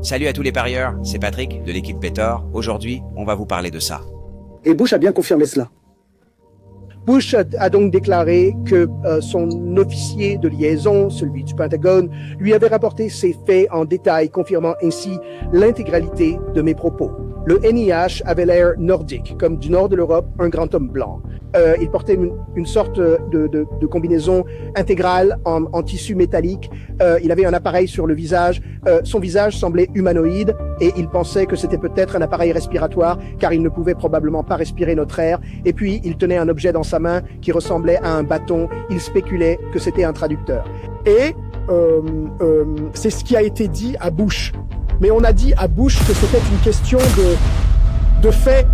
Salut à tous les parieurs, c'est Patrick de l'équipe Betor. Aujourd'hui, on va vous parler de ça. Et Bush a bien confirmé cela. Bush a donc déclaré que son officier de liaison, celui du Pentagone, lui avait rapporté ces faits en détail, confirmant ainsi l'intégralité de mes propos. Le NIH avait l'air nordique, comme du nord de l'Europe, un grand homme blanc. Il portait une sorte de combinaison intégrale en tissu métallique. Il avait un appareil sur le visage. Son visage semblait humanoïde et il pensait que c'était peut-être un appareil respiratoire car il ne pouvait probablement pas respirer notre air. Et puis, il tenait un objet dans sa main qui ressemblait à un bâton. Il spéculait que c'était un traducteur. Et c'est ce qui a été dit à Bush. Mais on a dit à Bush que c'était une question de fait.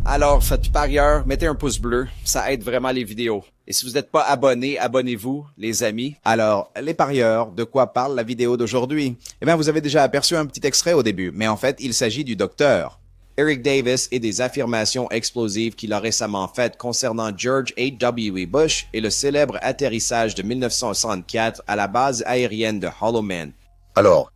Alors, faites parieurs, mettez un pouce bleu, ça aide vraiment les vidéos. Et si vous n'êtes pas abonné, abonnez-vous, les amis. Alors, les parieurs, de quoi parle la vidéo d'aujourd'hui? Eh bien, vous avez déjà aperçu un petit extrait au début, mais en fait, il s'agit du docteur Eric Davis et des affirmations explosives qu'il a récemment faites concernant George H.W. Bush et le célèbre atterrissage de 1964 à la base aérienne de Hollow Man. Alors,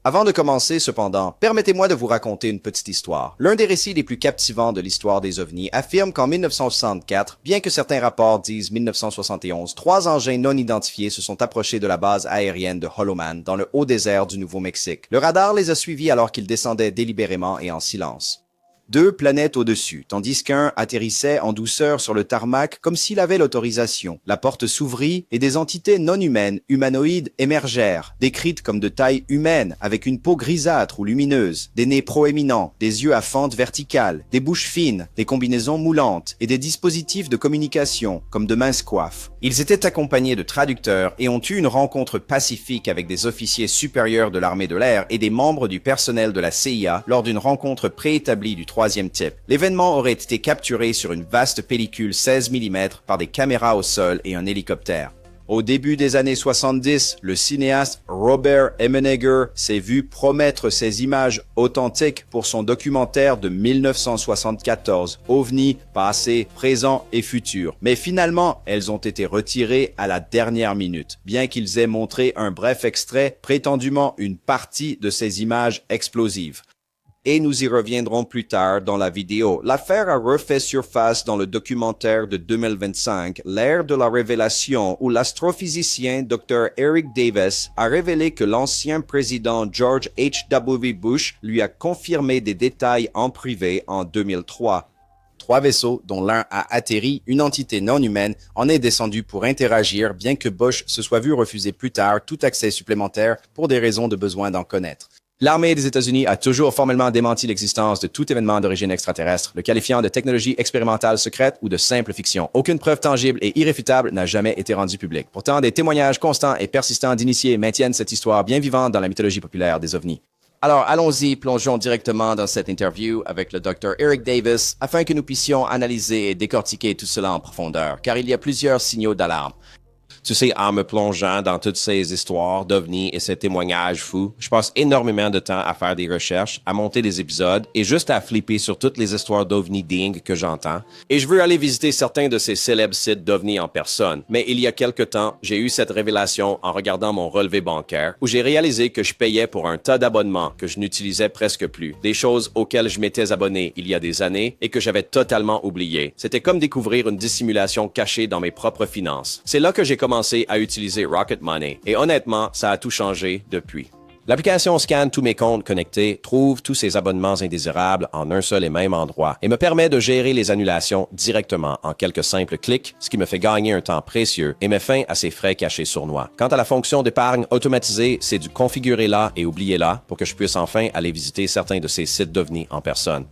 avant de commencer, cependant, permettez-moi de vous raconter une petite histoire. L'un des récits les plus captivants de l'histoire des ovnis affirme qu'en 1964, bien que certains rapports disent 1971, 3 engins non identifiés se sont approchés de la base aérienne de Hollow Man dans le haut désert du Nouveau-Mexique. Le radar les a suivis alors qu'ils descendaient délibérément et en silence. 2 planettes au-dessus, tandis qu'un atterrissait en douceur sur le tarmac comme s'il avait l'autorisation. La porte s'ouvrit et des entités non humaines, humanoïdes, émergèrent, décrites comme de taille humaine, avec une peau grisâtre ou lumineuse, des nez proéminents, des yeux à fente verticale, des bouches fines, des combinaisons moulantes et des dispositifs de communication, comme de minces coiffes. Ils étaient accompagnés de traducteurs et ont eu une rencontre pacifique avec des officiers supérieurs de l'armée de l'air et des membres du personnel de la CIA lors d'une rencontre préétablie du 3e type. L'événement aurait été capturé sur une vaste pellicule 16 mm par des caméras au sol et un hélicoptère. Au début des années 70, le cinéaste Robert Emenegger s'est vu promettre ces images authentiques pour son documentaire de 1974, OVNI, passé, présent et futur. Mais finalement, elles ont été retirées à la dernière minute, bien qu'ils aient montré un bref extrait, prétendument une partie de ces images explosives. Et nous y reviendrons plus tard dans la vidéo. L'affaire a refait surface dans le documentaire de 2025, l'ère de la révélation, où l'astrophysicien Dr. Eric Davis a révélé que l'ancien président George H.W. Bush lui a confirmé des détails en privé en 2003. 3 vaisseaux, dont l'un a atterri, une entité non humaine en est descendue pour interagir, bien que Bush se soit vu refuser plus tard tout accès supplémentaire pour des raisons de besoin d'en connaître. L'armée des États-Unis a toujours formellement démenti l'existence de tout événement d'origine extraterrestre, le qualifiant de technologie expérimentale secrète ou de simple fiction. Aucune preuve tangible et irréfutable n'a jamais été rendue publique. Pourtant, des témoignages constants et persistants d'initiés maintiennent cette histoire bien vivante dans la mythologie populaire des ovnis. Alors, allons-y, plongeons directement dans cette interview avec le Dr. Eric Davis afin que nous puissions analyser et décortiquer tout cela en profondeur, car il y a plusieurs signaux d'alarme. Tu sais, en me plongeant dans toutes ces histoires d'ovnis et ces témoignages fous, je passe énormément de temps à faire des recherches, à monter des épisodes et juste à flipper sur toutes les histoires d'ovnis dingues que j'entends. Et je veux aller visiter certains de ces célèbres sites d'ovnis en personne. Mais il y a quelque temps, j'ai eu cette révélation en regardant mon relevé bancaire où j'ai réalisé que je payais pour un tas d'abonnements que je n'utilisais presque plus. Des choses auxquelles je m'étais abonné il y a des années et que j'avais totalement oublié. C'était comme découvrir une dissimulation cachée dans mes propres finances. C'est là que j'ai commencé à utiliser Rocket Money. Et honnêtement, ça a tout changé depuis. L'application scanne tous mes comptes connectés, trouve tous ces abonnements indésirables en un seul et même endroit et me permet de gérer les annulations directement en quelques simples clics, ce qui me fait gagner un temps précieux et met fin à ces frais cachés sournois. Quant à la fonction d'épargne automatisée, c'est du configurer là et oublier là pour que je puisse enfin aller visiter certains de ces sites d'ovnis en personne.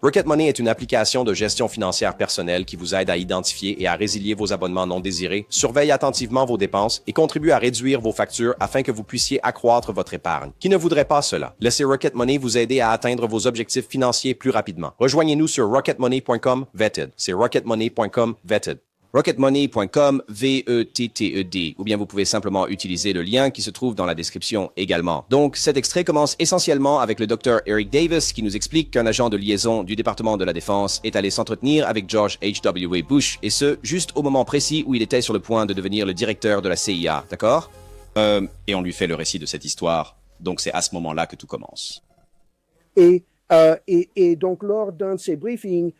Rocket Money est une application de gestion financière personnelle qui vous aide à identifier et à résilier vos abonnements non désirés, surveille attentivement vos dépenses et contribue à réduire vos factures afin que vous puissiez accroître votre épargne. Qui ne voudrait pas cela? Laissez Rocket Money vous aider à atteindre vos objectifs financiers plus rapidement. Rejoignez-nous sur rocketmoney.com/vetted. C'est rocketmoney.com/vetted. rocketmoney.com, VETTED, ou bien vous pouvez simplement utiliser le lien qui se trouve dans la description également. Donc, cet extrait commence essentiellement avec le Dr. Eric Davis qui nous explique qu'un agent de liaison du département de la Défense est allé s'entretenir avec George H.W. Bush, et ce, juste au moment précis où il était sur le point de devenir le directeur de la CIA, d'accord? Et on lui fait le récit de cette histoire. Donc, c'est à ce moment-là que tout commence. Et donc, lors d'un de ces briefings,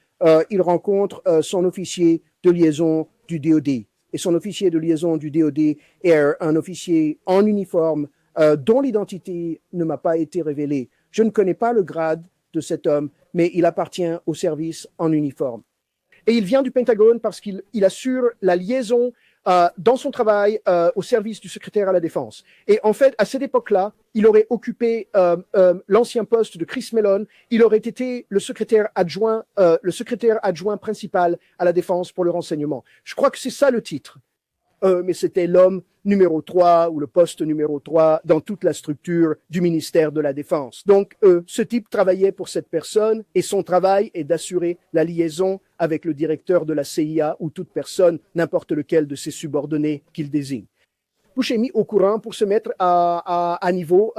il rencontre son officier de liaison du DoD. Et son officier de liaison du DoD est un officier en uniforme dont l'identité ne m'a pas été révélée. Je ne connais pas le grade de cet homme, mais il appartient au service en uniforme. Et il vient du Pentagone parce qu'il assure la liaison dans son travail au service du secrétaire à la Défense. Et en fait, à cette époque-là, il aurait occupé l'ancien poste de Chris Mellon. Il aurait été le secrétaire adjoint principal à la Défense pour le renseignement. Je crois que c'est ça le titre. Mais c'était l'homme numéro 3 ou le poste numéro 3 dans toute la structure du ministère de la Défense. Donc, ce type travaillait pour cette personne et son travail est d'assurer la liaison avec le directeur de la CIA ou toute personne, n'importe lequel de ses subordonnés qu'il désigne. Bush est mis au courant pour se mettre à niveau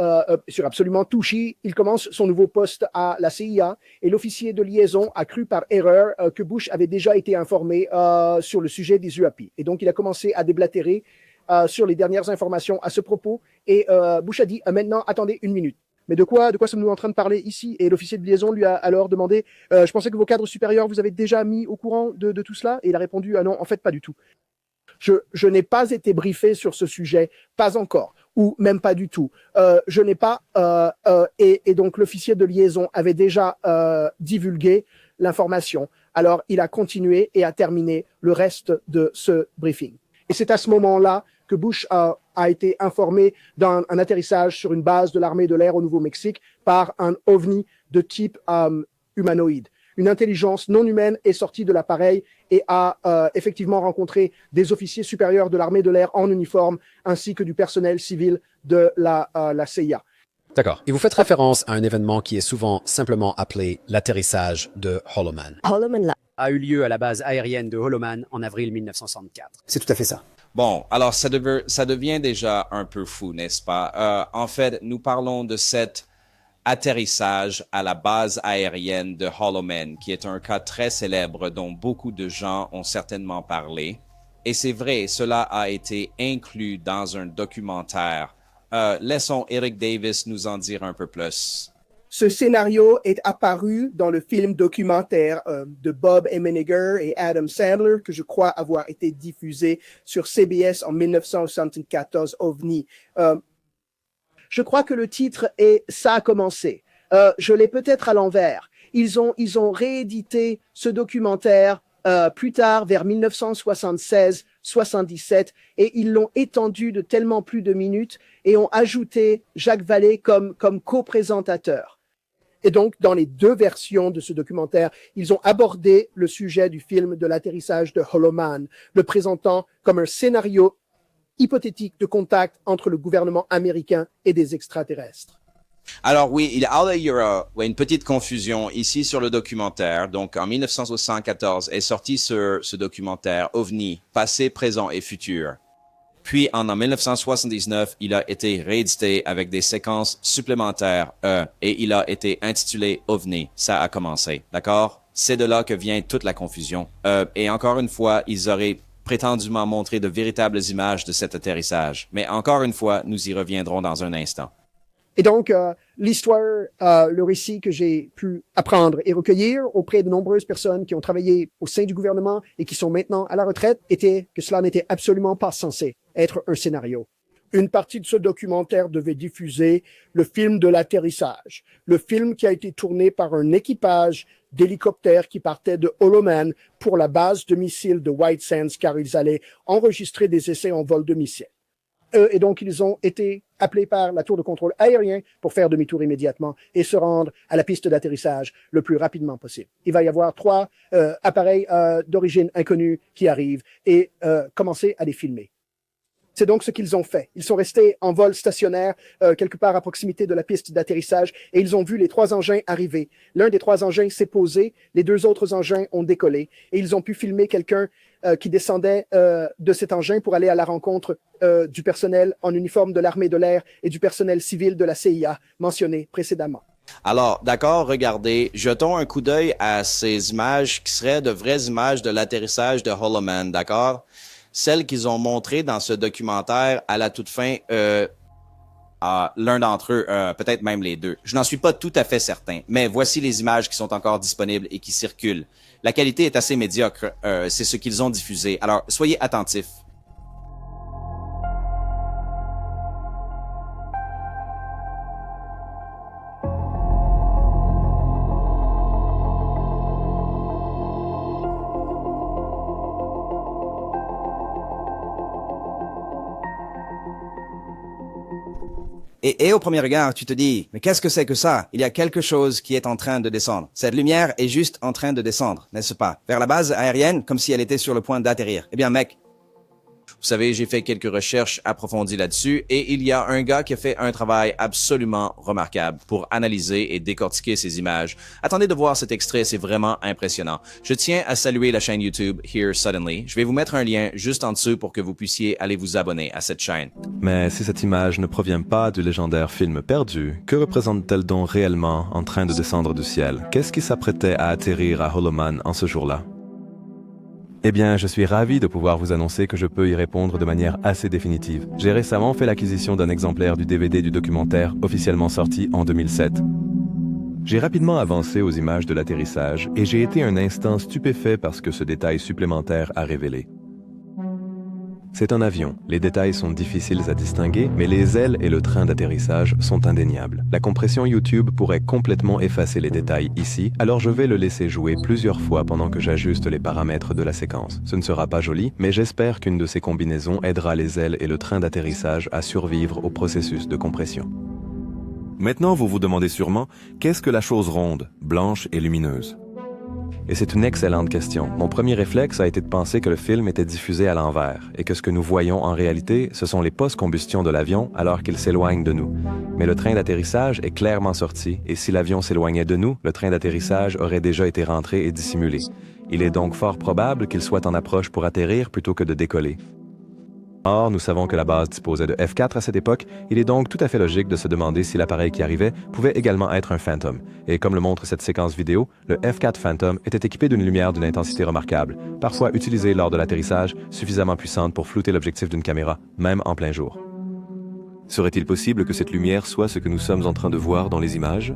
sur absolument tout. Il commence son nouveau poste à la CIA et l'officier de liaison a cru par erreur que Bush avait déjà été informé sur le sujet des UAP. Et donc, il a commencé à déblatérer sur les dernières informations à ce propos. Et Bush a dit maintenant, attendez une minute. Mais de quoi sommes-nous en train de parler ici? Et l'officier de liaison lui a alors demandé je pensais que vos cadres supérieurs vous avaient déjà mis au courant de tout cela. Et il a répondu non, en fait, pas du tout. Je n'ai pas été briefé sur ce sujet, pas encore, ou même pas du tout. Je n'ai pas, et donc l'officier de liaison avait déjà divulgué l'information. Alors il a continué et a terminé le reste de ce briefing. Et c'est à ce moment-là que Bush a été informé d'un atterrissage sur une base de l'armée de l'air au Nouveau-Mexique par un ovni de type humanoïde. Une intelligence non humaine est sortie de l'appareil et a effectivement rencontré des officiers supérieurs de l'armée de l'air en uniforme ainsi que du personnel civil de la CIA. D'accord. Et vous faites référence à un événement qui est souvent simplement appelé l'atterrissage de Holloman. Holloman a eu lieu à la base aérienne de Holloman en avril 1964. C'est tout à fait ça. Bon, alors ça devient déjà un peu fou, n'est-ce pas? En fait, nous parlons de cet atterrissage à la base aérienne de Holloman, qui est un cas très célèbre dont beaucoup de gens ont certainement parlé. Et c'est vrai, cela a été inclus dans un documentaire. Laissons Eric Davis nous en dire un peu plus. Ce scénario est apparu dans le film documentaire de Bob Emenegger et Adam Sandler, que je crois avoir été diffusé sur CBS en 1974, OVNI. Je crois que le titre est « Ça a commencé ». Je l'ai peut-être à l'envers. Ils ont réédité ce documentaire plus tard, vers 1976-77, et ils l'ont étendu de tellement plus de minutes et ont ajouté Jacques Vallée comme co-présentateur. Et donc, dans les deux versions de ce documentaire, ils ont abordé le sujet du film de l'atterrissage de Holloman, le présentant comme un scénario hypothétique de contact entre le gouvernement américain et des extraterrestres. Alors oui, il y a une petite confusion ici sur le documentaire. Donc en 1974 est sorti ce documentaire OVNI, passé, présent et futur. Puis en 1979, il a été réédité avec des séquences supplémentaires et il a été intitulé OVNI. Ça a commencé, d'accord? C'est de là que vient toute la confusion. Et encore une fois, ils auraient prétendument montré de véritables images de cet atterrissage. Mais encore une fois, nous y reviendrons dans un instant. Et donc, l'histoire, le récit que j'ai pu apprendre et recueillir auprès de nombreuses personnes qui ont travaillé au sein du gouvernement et qui sont maintenant à la retraite était que cela n'était absolument pas censé être un scénario. Une partie de ce documentaire devait diffuser le film de l'atterrissage, le film qui a été tourné par un équipage d'hélicoptères qui partait de Holloman pour la base de missiles de White Sands car ils allaient enregistrer des essais en vol de missiles. Et donc, ils ont été appelés par la tour de contrôle aérien pour faire demi-tour immédiatement et se rendre à la piste d'atterrissage le plus rapidement possible. Il va y avoir 3 appareils d'origine inconnue qui arrivent et commencer à les filmer. C'est donc ce qu'ils ont fait. Ils sont restés en vol stationnaire quelque part à proximité de la piste d'atterrissage et ils ont vu les 3 engins arriver. L'un des 3 engins s'est posé, les 2 autres engins ont décollé et ils ont pu filmer quelqu'un qui descendaient de cet engin pour aller à la rencontre du personnel en uniforme de l'armée de l'air et du personnel civil de la CIA mentionné précédemment. Alors, d'accord, regardez, jetons un coup d'œil à ces images qui seraient de vraies images de l'atterrissage de Holloman, d'accord? Celles qu'ils ont montrées dans ce documentaire à la toute fin, l'un d'entre eux, peut-être même les deux. Je n'en suis pas tout à fait certain, mais voici les images qui sont encore disponibles et qui circulent. La qualité est assez médiocre, c'est ce qu'ils ont diffusé, alors soyez attentifs. Et au premier regard, tu te dis, mais qu'est-ce que c'est que ça? Il y a quelque chose qui est en train de descendre. Cette lumière est juste en train de descendre, n'est-ce pas? Vers la base aérienne, comme si elle était sur le point d'atterrir. Eh bien, mec, vous savez, j'ai fait quelques recherches approfondies là-dessus et il y a un gars qui a fait un travail absolument remarquable pour analyser et décortiquer ces images. Attendez de voir cet extrait, c'est vraiment impressionnant. Je tiens à saluer la chaîne YouTube Here Suddenly. Je vais vous mettre un lien juste en dessous pour que vous puissiez aller vous abonner à cette chaîne. Mais si cette image ne provient pas du légendaire film Perdu, que représente-t-elle donc réellement en train de descendre du ciel? Qu'est-ce qui s'apprêtait à atterrir à Holloman en ce jour-là? Eh bien, je suis ravi de pouvoir vous annoncer que je peux y répondre de manière assez définitive. J'ai récemment fait l'acquisition d'un exemplaire du DVD du documentaire officiellement sorti en 2007. J'ai rapidement avancé aux images de l'atterrissage et j'ai été un instant stupéfait par ce que ce détail supplémentaire a révélé. C'est un avion. Les détails sont difficiles à distinguer, mais les ailes et le train d'atterrissage sont indéniables. La compression YouTube pourrait complètement effacer les détails ici, alors je vais le laisser jouer plusieurs fois pendant que j'ajuste les paramètres de la séquence. Ce ne sera pas joli, mais j'espère qu'une de ces combinaisons aidera les ailes et le train d'atterrissage à survivre au processus de compression. Maintenant, vous vous demandez sûrement, qu'est-ce que la chose ronde, blanche et lumineuse? Et c'est une excellente question. Mon premier réflexe a été de penser que le film était diffusé à l'envers et que ce que nous voyons en réalité, ce sont les post-combustion de l'avion alors qu'il s'éloigne de nous. Mais le train d'atterrissage est clairement sorti et si l'avion s'éloignait de nous, le train d'atterrissage aurait déjà été rentré et dissimulé. Il est donc fort probable qu'il soit en approche pour atterrir plutôt que de décoller. Or, nous savons que la base disposait de F4 à cette époque, il est donc tout à fait logique de se demander si l'appareil qui arrivait pouvait également être un Phantom. Et comme le montre cette séquence vidéo, le F4 Phantom était équipé d'une lumière d'une intensité remarquable, parfois utilisée lors de l'atterrissage, suffisamment puissante pour flouter l'objectif d'une caméra, même en plein jour. Serait-il possible que cette lumière soit ce que nous sommes en train de voir dans les images?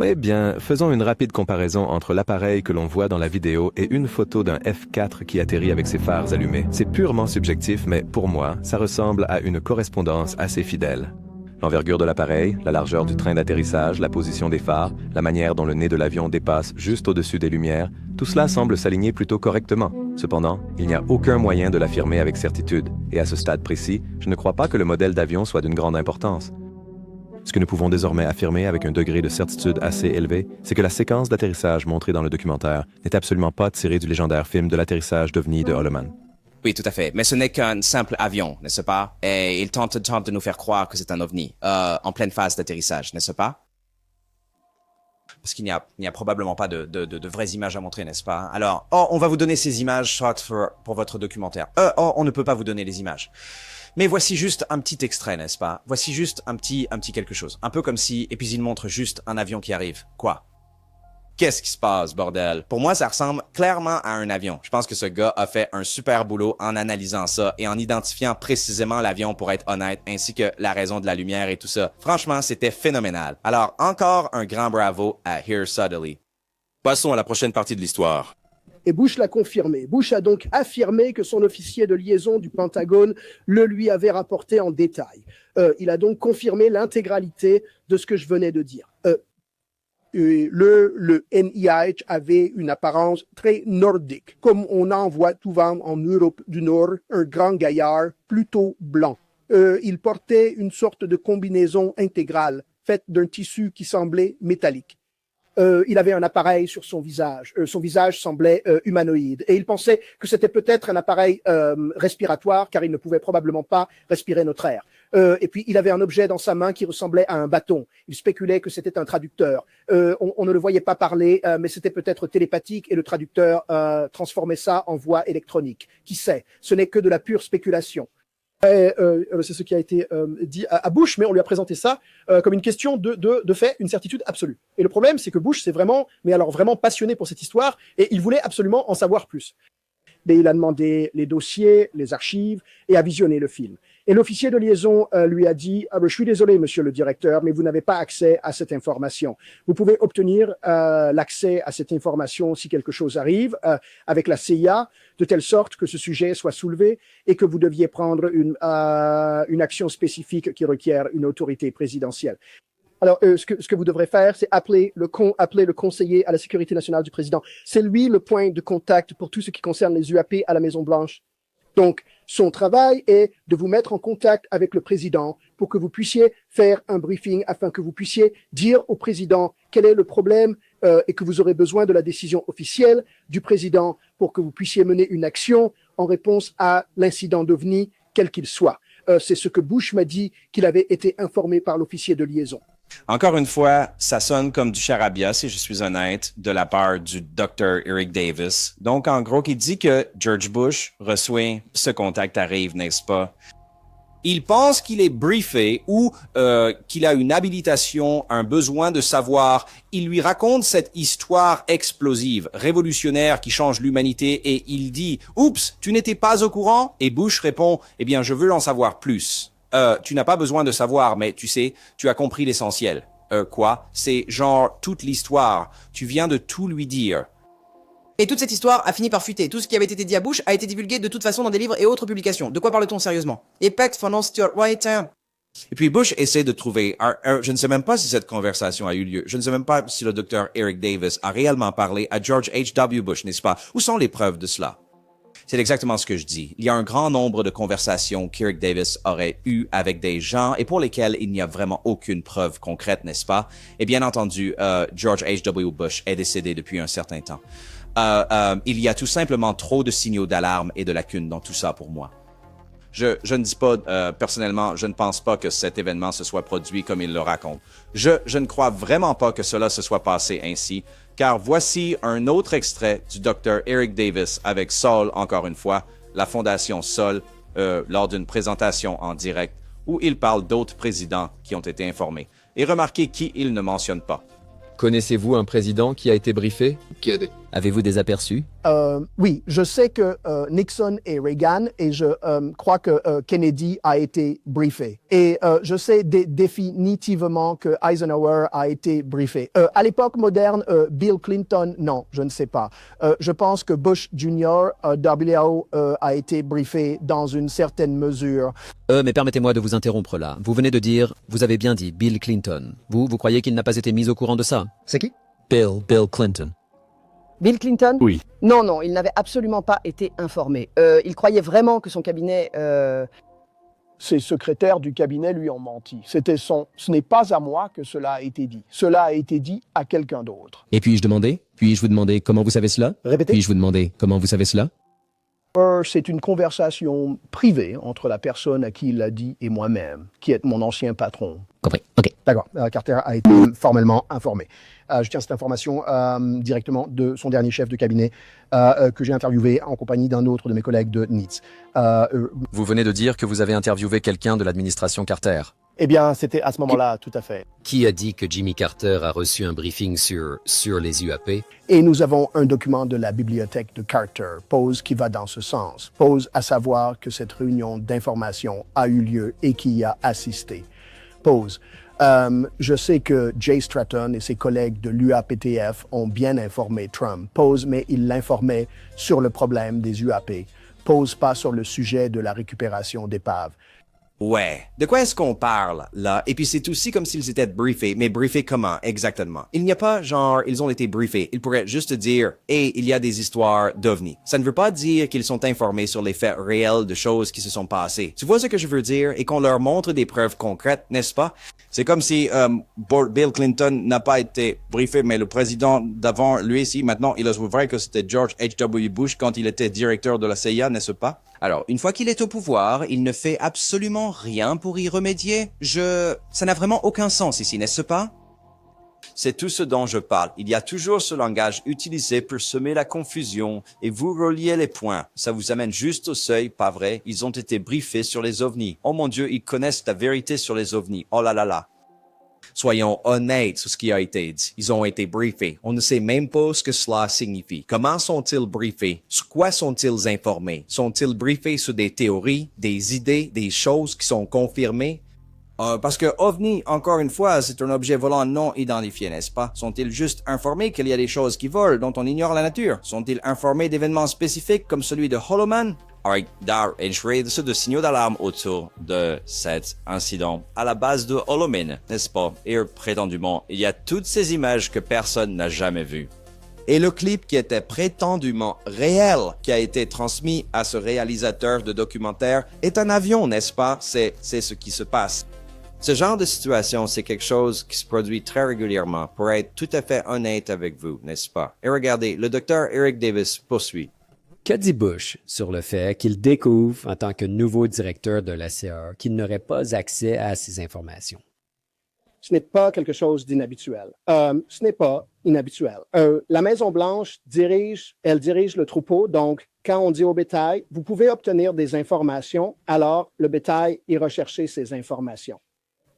Eh bien, faisons une rapide comparaison entre l'appareil que l'on voit dans la vidéo et une photo d'un F4 qui atterrit avec ses phares allumés. C'est purement subjectif, mais pour moi, ça ressemble à une correspondance assez fidèle. L'envergure de l'appareil, la largeur du train d'atterrissage, la position des phares, la manière dont le nez de l'avion dépasse juste au-dessus des lumières, tout cela semble s'aligner plutôt correctement. Cependant, il n'y a aucun moyen de l'affirmer avec certitude. Et à ce stade précis, je ne crois pas que le modèle d'avion soit d'une grande importance. Ce que nous pouvons désormais affirmer avec un degré de certitude assez élevé, c'est que la séquence d'atterrissage montrée dans le documentaire n'est absolument pas tirée du légendaire film de l'atterrissage d'OVNI de Holloman. Oui, tout à fait. Mais ce n'est qu'un simple avion, n'est-ce pas? Et il tente de nous faire croire que c'est un ovni, en pleine phase d'atterrissage, n'est-ce pas? Parce qu'il n'y a probablement pas de vraies images à montrer, n'est-ce pas? Alors, on va vous donner ces images, soit pour votre documentaire. On ne peut pas vous donner les images. Mais voici juste un petit extrait, n'est-ce pas? Voici juste un petit quelque chose. Un peu comme si, et puis il montre juste un avion qui arrive. Quoi? Qu'est-ce qui se passe, bordel? Pour moi, ça ressemble clairement à un avion. Je pense que ce gars a fait un super boulot en analysant ça et en identifiant précisément l'avion pour être honnête, ainsi que la raison de la lumière et tout ça. Franchement, c'était phénoménal. Alors, encore un grand bravo à Here Suddenly. Passons à la prochaine partie de l'histoire. Et Bush l'a confirmé. Bush a donc affirmé que son officier de liaison du Pentagone le lui avait rapporté en détail. Il a donc confirmé l'intégralité de ce que je venais de dire. Le NIH avait une apparence très nordique, comme on en voit souvent en Europe du Nord, un grand gaillard plutôt blanc. Il portait une sorte de combinaison intégrale, faite d'un tissu qui semblait métallique. Il avait un appareil sur son visage. Son visage semblait humanoïde. Et il pensait que c'était peut-être un appareil respiratoire, car il ne pouvait probablement pas respirer notre air. Et puis, il avait un objet dans sa main qui ressemblait à un bâton. Il spéculait que c'était un traducteur. On ne le voyait pas parler, mais c'était peut-être télépathique et le traducteur transformait ça en voix électronique. Qui sait? Ce n'est que de la pure spéculation. C'est ce qui a été dit à Bush, mais on lui a présenté ça comme une question de fait, une certitude absolue. Et le problème, c'est que Bush s'est vraiment, mais alors vraiment passionné pour cette histoire, et il voulait absolument en savoir plus. Et il a demandé les dossiers, les archives et a visionné le film. Et l'officier de liaison lui a dit « je suis désolé, monsieur le directeur, mais vous n'avez pas accès à cette information. Vous pouvez obtenir l'accès à cette information si quelque chose arrive avec la CIA, de telle sorte que ce sujet soit soulevé et que vous deviez prendre une action spécifique qui requiert une autorité présidentielle. » Alors, ce que vous devrez faire, c'est appeler le conseiller à la sécurité nationale du président. C'est lui le point de contact pour tout ce qui concerne les UAP à la Maison-Blanche. Donc, son travail est de vous mettre en contact avec le président pour que vous puissiez faire un briefing afin que vous puissiez dire au président quel est le problème et que vous aurez besoin de la décision officielle du président pour que vous puissiez mener une action en réponse à l'incident d'OVNI, quel qu'il soit. C'est ce que Bush m'a dit qu'il avait été informé par l'officier de liaison. Encore une fois, ça sonne comme du charabia, si je suis honnête, de la part du Dr. Eric Davis. Donc, en gros, qui dit que George Bush reçoit ce contact arrive, n'est-ce pas? Il pense qu'il est briefé ou qu'il a une habilitation, un besoin de savoir. Il lui raconte cette histoire explosive, révolutionnaire qui change l'humanité et il dit « Oups, tu n'étais pas au courant ?» Et Bush répond « Eh bien, je veux en savoir plus. » Tu n'as pas besoin de savoir, mais tu sais, tu as compris l'essentiel. Quoi? C'est genre toute l'histoire. Tu viens de tout lui dire. Et toute cette histoire a fini par fuiter. Tout ce qui avait été dit à Bush a été divulgué de toute façon dans des livres et autres publications. De quoi parle-t-on sérieusement? Impact von Stuart White. Et puis Bush essaie de trouver... je ne sais même pas si cette conversation a eu lieu. Je ne sais même pas si le docteur Eric Davis a réellement parlé à George H.W. Bush, n'est-ce pas? Où sont les preuves de cela? C'est exactement ce que je dis. Il y a un grand nombre de conversations qu'Eric Davis aurait eues avec des gens et pour lesquelles il n'y a vraiment aucune preuve concrète, n'est-ce pas? Et bien entendu, George H.W. Bush est décédé depuis un certain temps. Il y a tout simplement trop de signaux d'alarme et de lacunes dans tout ça pour moi. Je ne dis pas, personnellement, je ne pense pas que cet événement se soit produit comme il le raconte. Je ne crois vraiment pas que cela se soit passé ainsi, car voici un autre extrait du Dr. Eric Davis avec Sol, encore une fois, la Fondation Sol, lors d'une présentation en direct, où il parle d'autres présidents qui ont été informés. Et remarquez qui il ne mentionne pas. Connaissez-vous un président qui a été briefé? Avez-vous des aperçus? Oui, je sais que Nixon et Reagan, et je crois que Kennedy a été briefé. Et je sais définitivement que Eisenhower a été briefé. À l'époque moderne, Bill Clinton, non, je ne sais pas. Je pense que Bush Jr., W.O. a été briefé dans une certaine mesure. Mais permettez-moi de vous interrompre là. Vous venez de dire, vous avez bien dit Bill Clinton. Vous croyez qu'il n'a pas été mis au courant de ça? C'est qui? Bill Clinton. Bill Clinton? Oui. Non, il n'avait absolument pas été informé. Il croyait vraiment que son cabinet... Ses secrétaires du cabinet lui ont menti. Ce n'est pas à moi que cela a été dit. Cela a été dit à quelqu'un d'autre. Et puis-je vous demander comment vous savez cela? Répétez. Puis-je vous demander comment vous savez cela? C'est une conversation privée entre la personne à qui il l'a dit et moi-même, qui est mon ancien patron. Compris. OK. D'accord. Carter a été formellement informé. Je tiens cette information directement de son dernier chef de cabinet que j'ai interviewé en compagnie d'un autre de mes collègues de NITS. Vous venez de dire que vous avez interviewé quelqu'un de l'administration Carter. Eh bien, c'était à ce moment-là, tout à fait. Qui a dit que Jimmy Carter a reçu un briefing sur les UAP? Et nous avons un document de la bibliothèque de Carter, Pose, qui va dans ce sens. Pose à savoir que cette réunion d'information a eu lieu et qui y a assisté. Pose. Je sais que Jay Stratton et ses collègues de l'UAPTF ont bien informé Trump. Pose, mais il l'informait sur le problème des UAP. Pose pas sur le sujet de la récupération d'épaves. Ouais. De quoi est-ce qu'on parle, là? Et puis c'est aussi comme s'ils étaient briefés. Mais briefés comment, exactement? Il n'y a pas genre, ils ont été briefés. Ils pourraient juste dire, hey, il y a des histoires d'OVNI. Ça ne veut pas dire qu'ils sont informés sur les faits réels de choses qui se sont passées. Tu vois ce que je veux dire? Et qu'on leur montre des preuves concrètes, n'est-ce pas? C'est comme si Bill Clinton n'a pas été briefé, mais le président d'avant, lui ici, maintenant, il est vrai que c'était George H.W. Bush quand il était directeur de la CIA, n'est-ce pas? Alors, une fois qu'il est au pouvoir, il ne fait absolument rien pour y remédier. Ça n'a vraiment aucun sens ici, n'est-ce pas? C'est tout ce dont je parle. Il y a toujours ce langage utilisé pour semer la confusion et vous reliez les points. Ça vous amène juste au seuil, pas vrai? Ils ont été briefés sur les ovnis. Oh mon Dieu, ils connaissent la vérité sur les ovnis. Oh là là là. Soyons honnêtes sur ce qui a été dit. Ils ont été briefés. On ne sait même pas ce que cela signifie. Comment sont-ils briefés? Sur quoi sont-ils informés? Sont-ils briefés sur des théories, des idées, des choses qui sont confirmées? Parce que OVNI, encore une fois, c'est un objet volant non identifié, n'est-ce pas? Sont-ils juste informés qu'il y a des choses qui volent dont on ignore la nature? Sont-ils informés d'événements spécifiques comme celui de Holoman? Daar enschreven de signaux d'alarme autour de cet incident à la base de Holoman, n'est-ce pas? Et prétendument, il y a toutes ces images que personne n'a jamais vues. Et le clip qui était prétendument réel, qui a été transmis à ce réalisateur de documentaire, est un avion, n'est-ce pas? C'est ce qui se passe. Ce genre de situation, c'est quelque chose qui se produit très régulièrement, pour être tout à fait honnête avec vous, n'est-ce pas? Et regardez, le docteur Eric Davis poursuit. Que dit Bush sur le fait qu'il découvre, en tant que nouveau directeur de la CIA, qu'il n'aurait pas accès à ces informations? Ce n'est pas quelque chose d'inhabituel. Ce n'est pas inhabituel. La Maison-Blanche dirige le troupeau, donc quand on dit au bétail, vous pouvez obtenir des informations, alors le bétail ira chercher ces informations.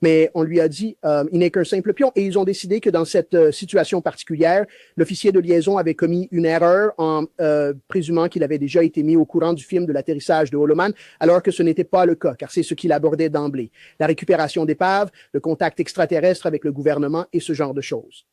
Mais on lui a dit, il n'est qu'un simple pion. Et ils ont décidé que dans cette situation particulière, l'officier de liaison avait commis une erreur en présumant qu'il avait déjà été mis au courant du film de l'atterrissage de Holoman, alors que ce n'était pas le cas, car c'est ce qu'il abordait d'emblée. La récupération d'épaves, le contact extraterrestre avec le gouvernement et ce genre de choses.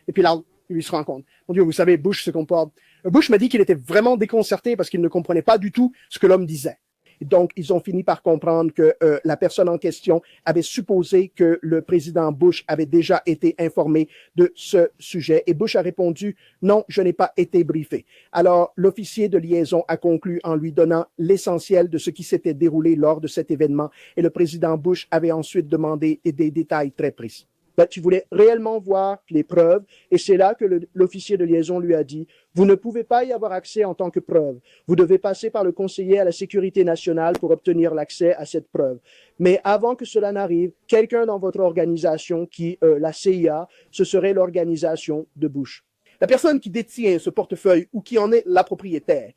Et puis là, il se rend compte. Mon Dieu, vous savez, Bush se comporte. Bush m'a dit qu'il était vraiment déconcerté parce qu'il ne comprenait pas du tout ce que l'homme disait. Donc, ils ont fini par comprendre que la personne en question avait supposé que le président Bush avait déjà été informé de ce sujet. Et Bush a répondu, non, je n'ai pas été briefé. Alors, l'officier de liaison a conclu en lui donnant l'essentiel de ce qui s'était déroulé lors de cet événement. Et le président Bush avait ensuite demandé des détails très précis. Tu voulais réellement voir les preuves, et c'est là que l'officier de liaison lui a dit, vous ne pouvez pas y avoir accès en tant que preuve. Vous devez passer par le conseiller à la sécurité nationale pour obtenir l'accès à cette preuve. Mais avant que cela n'arrive, quelqu'un dans votre organisation, la CIA, ce serait l'organisation de Bush. La personne qui détient ce portefeuille ou qui en est la propriétaire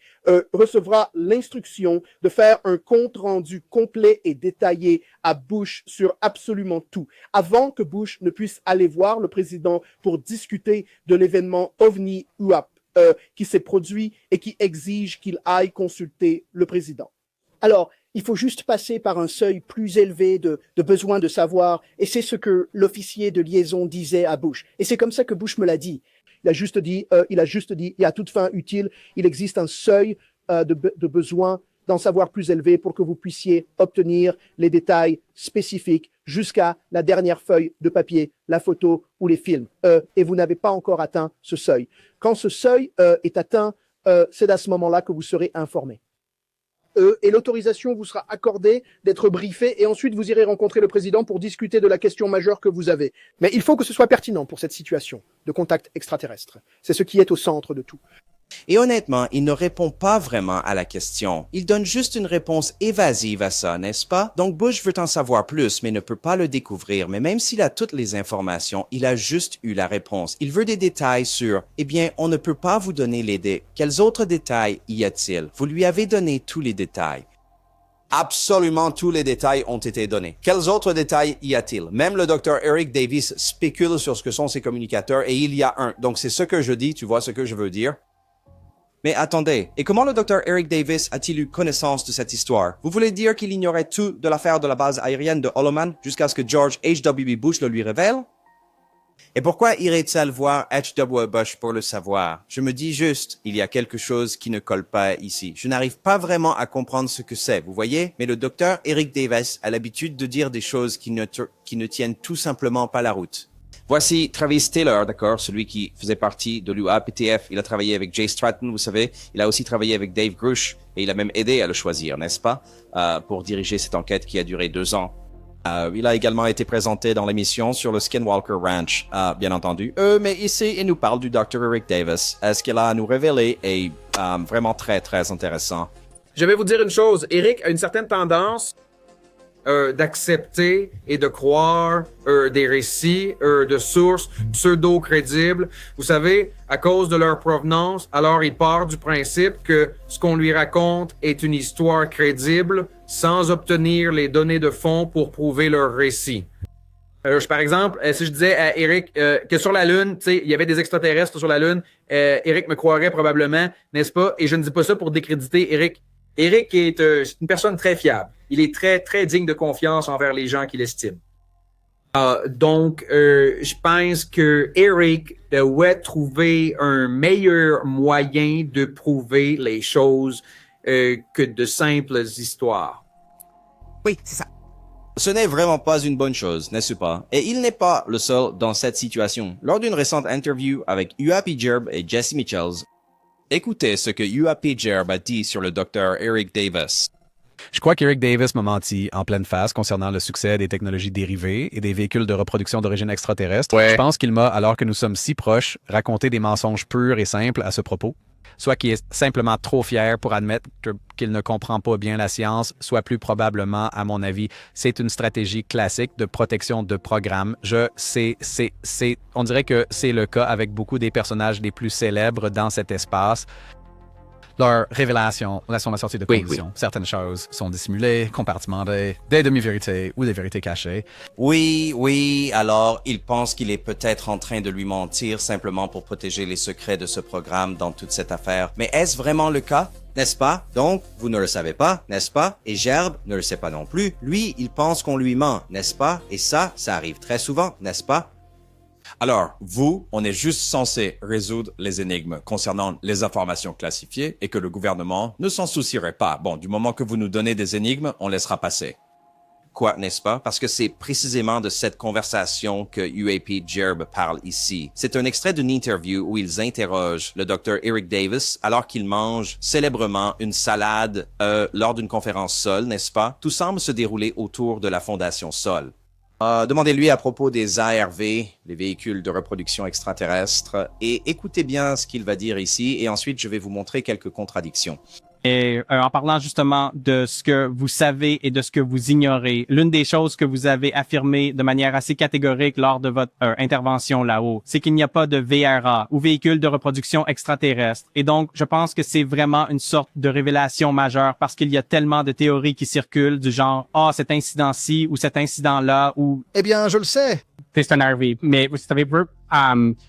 recevra l'instruction de faire un compte-rendu complet et détaillé à Bush sur absolument tout, avant que Bush ne puisse aller voir le président pour discuter de l'événement OVNI UAP qui s'est produit et qui exige qu'il aille consulter le président. Alors, il faut juste passer par un seuil plus élevé de besoin de savoir, et c'est ce que l'officier de liaison disait à Bush. Et c'est comme ça que Bush me l'a dit. Il a juste dit, et à toute fin utile, il existe un seuil de besoin d'en savoir plus élevé pour que vous puissiez obtenir les détails spécifiques jusqu'à la dernière feuille de papier, la photo ou les films. Et vous n'avez pas encore atteint ce seuil. Quand ce seuil est atteint, c'est à ce moment-là que vous serez informé. Et l'autorisation vous sera accordée d'être briefé et ensuite vous irez rencontrer le président pour discuter de la question majeure que vous avez. Mais il faut que ce soit pertinent pour cette situation de contact extraterrestre. C'est ce qui est au centre de tout. Et honnêtement, il ne répond pas vraiment à la question. Il donne juste une réponse évasive à ça, n'est-ce pas? Donc Bush veut en savoir plus, mais ne peut pas le découvrir. Mais même s'il a toutes les informations, il a juste eu la réponse. Il veut des détails sur, eh bien, on ne peut pas vous donner les détails. Quels autres détails y a-t-il? Vous lui avez donné tous les détails. Absolument tous les détails ont été donnés. Quels autres détails y a-t-il? Même le docteur Eric Davis spécule sur ce que sont ces communicateurs et il y a un. Donc c'est ce que je dis, tu vois ce que je veux dire? Mais attendez, et comment le docteur Eric Davis a-t-il eu connaissance de cette histoire? Vous voulez dire qu'il ignorait tout de l'affaire de la base aérienne de Holoman jusqu'à ce que George H.W. Bush le lui révèle? Et pourquoi irait-il voir H.W. Bush pour le savoir? Je me dis juste, il y a quelque chose qui ne colle pas ici. Je n'arrive pas vraiment à comprendre ce que c'est, vous voyez? Mais le docteur Eric Davis a l'habitude de dire des choses qui ne tiennent tout simplement pas la route. Voici Travis Taylor, d'accord, celui qui faisait partie de l'UAPTF. Il a travaillé avec Jay Stratton, vous savez. Il a aussi travaillé avec Dave Grush et il a même aidé à le choisir, n'est-ce pas, pour diriger cette enquête qui a duré 2 ans. Il a également été présenté dans l'émission sur le Skinwalker Ranch, bien entendu. Mais ici, il nous parle du Dr. Eric Davis. Ce qu'il a à nous révéler est vraiment très, très intéressant. Je vais vous dire une chose. Eric a une certaine tendance d'accepter et de croire des récits de sources pseudo-crédibles. Vous savez, à cause de leur provenance, alors il part du principe que ce qu'on lui raconte est une histoire crédible sans obtenir les données de fond pour prouver leur récit. Par exemple, si je disais à Eric que sur la Lune, tu sais, il y avait des extraterrestres sur la Lune, Eric me croirait probablement, n'est-ce pas? Et je ne dis pas ça pour décréditer Eric. Eric est une personne très fiable. Il est très, très digne de confiance envers les gens qu'il estime. Donc, je pense que Eric doit trouver un meilleur moyen de prouver les choses que de simples histoires. Oui, c'est ça. Ce n'est vraiment pas une bonne chose, n'est-ce pas? Et il n'est pas le seul dans cette situation. Lors d'une récente interview avec UAP Gerb et Jesse Mitchells, écoutez ce que UAP Gerb a dit sur le Dr. Eric Davis. Je crois qu'Eric Davis m'a menti en pleine face concernant le succès des technologies dérivées et des véhicules de reproduction d'origine extraterrestre. Ouais. Je pense qu'il m'a, alors que nous sommes si proches, raconté des mensonges purs et simples à ce propos. Soit qu'il est simplement trop fier pour admettre qu'il ne comprend pas bien la science, soit plus probablement, à mon avis, c'est une stratégie classique de protection de programme. On dirait que c'est le cas avec beaucoup des personnages les plus célèbres dans cet espace. Leurs révélations sont la sortie de conditions. Oui. Certaines choses sont dissimulées, compartimentées, des demi-vérités ou des vérités cachées. Oui, alors il pense qu'il est peut-être en train de lui mentir simplement pour protéger les secrets de ce programme dans toute cette affaire. Mais est-ce vraiment le cas? N'est-ce pas? Donc, vous ne le savez pas, n'est-ce pas? Et Gerb ne le sait pas non plus. Lui, il pense qu'on lui ment, n'est-ce pas? Et ça arrive très souvent, n'est-ce pas? Alors, on est juste censé résoudre les énigmes concernant les informations classifiées et que le gouvernement ne s'en soucierait pas. Bon, du moment que vous nous donnez des énigmes, on laissera passer. Quoi, n'est-ce pas? Parce que c'est précisément de cette conversation que UAP Gerb parle ici. C'est un extrait d'une interview où ils interrogent le Dr. Eric Davis alors qu'il mange célèbrement une salade lors d'une conférence Sol, n'est-ce pas? Tout semble se dérouler autour de la fondation Sol. Demandez-lui à propos des ARV, les véhicules de reproduction extraterrestre, et écoutez bien ce qu'il va dire ici, et ensuite je vais vous montrer quelques contradictions. Et en parlant justement de ce que vous savez et de ce que vous ignorez, l'une des choses que vous avez affirmé de manière assez catégorique lors de votre intervention là-haut, c'est qu'il n'y a pas de VRA ou véhicule de reproduction extraterrestre. Et donc, je pense que c'est vraiment une sorte de révélation majeure parce qu'il y a tellement de théories qui circulent du genre « cet incident-ci ou cet incident-là » ou « Eh bien, je le sais !» C'est un RV. Mais vous savez,